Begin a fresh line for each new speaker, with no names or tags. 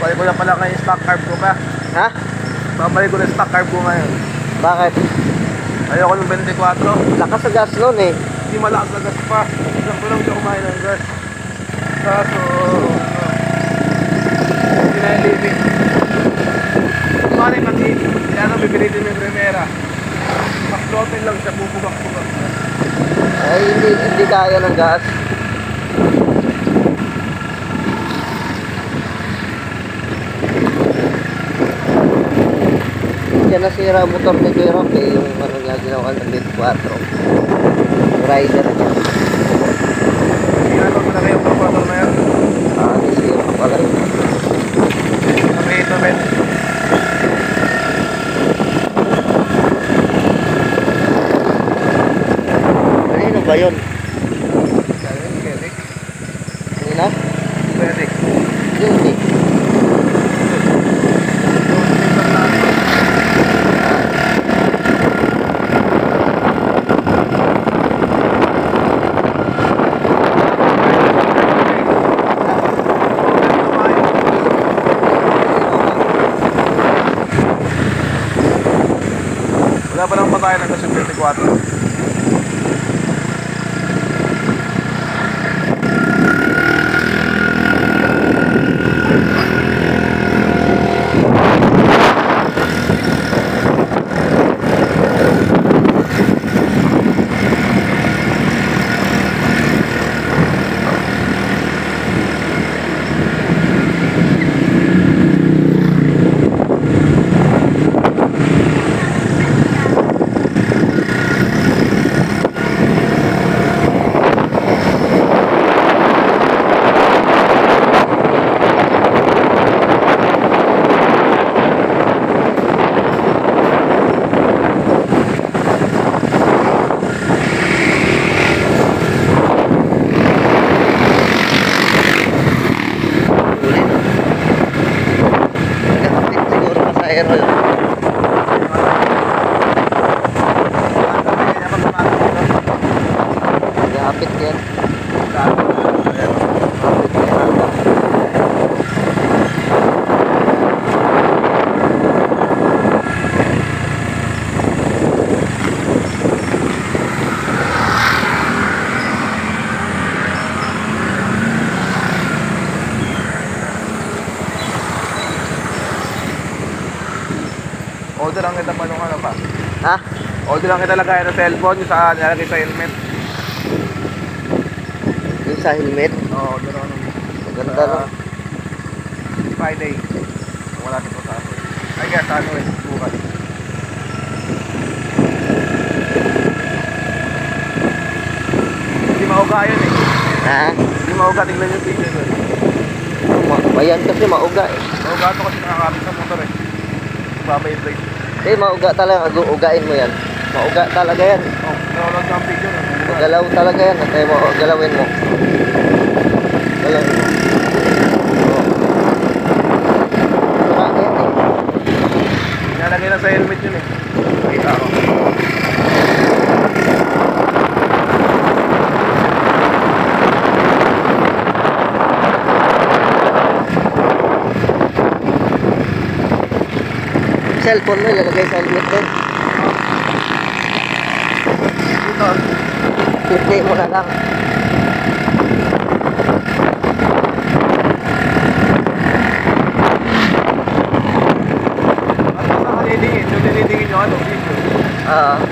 Babalik ko na pala kayo yung stock carb ko pa.
Ha?
Babalik ko na yung stock carb ko ngayon.
Bakit?
Ayoko ng 24.
Lakas sa gas nun eh.
Hindi malakas na gas pa. Isang ko lang siya kumain ng gas. Kaso, hindi na yung limit. Paano yung pati? Kaya nang bibilitin mo yung primera. Mas lotin lang siya, bubugak-bugak.
Ay, hindi kaya ng gas. Yan nasira ang motor ni Kuya Rock eh, yung ano nga ginawa ng 24 rider niya.
Ginagawa ko na kayo ang motor na yan.
Nasira pa pala rin.
Kami ito, men.
Kanino ba yun?
Medic.
Kanina?
Medic.
Hindi.
Wala pa lang patay ng kasi 24.
Aero yun. Hapit yan.
Order lang kita pa nung ano pa.
Ha?
Order lang kita lagay ng cellphone yung sa nilalagay sa helmet.
Yung sa helmet?
Oo, order lang nung
Maganda no?
Friday. Wala dito sa ako. Ay guys, ano eh, bukas. Hindi mauga yun eh.
Ha?
Hindi mauga, tingnan yung video doon.
Bayan kasi mauga eh.
Mauga ito kasi nakakabit sa motor eh. Iba-vibrate.
Eh, mauga talaga. Ugain mo yan. Mauga talaga yan.
Oh, nanonood ka ang video nun.
Galaw talaga yan. Kaya mo, galawin mo. Galawin mo. Oh. Marami yan eh.
Nalagay na sa helmet yun eh. Kita ko.
Cellphone mo ilalagay sa helmet din.
Ito.
Pipli mo na lang.
Ano sa kalilingin? Yung nililingin nyo ano? Video.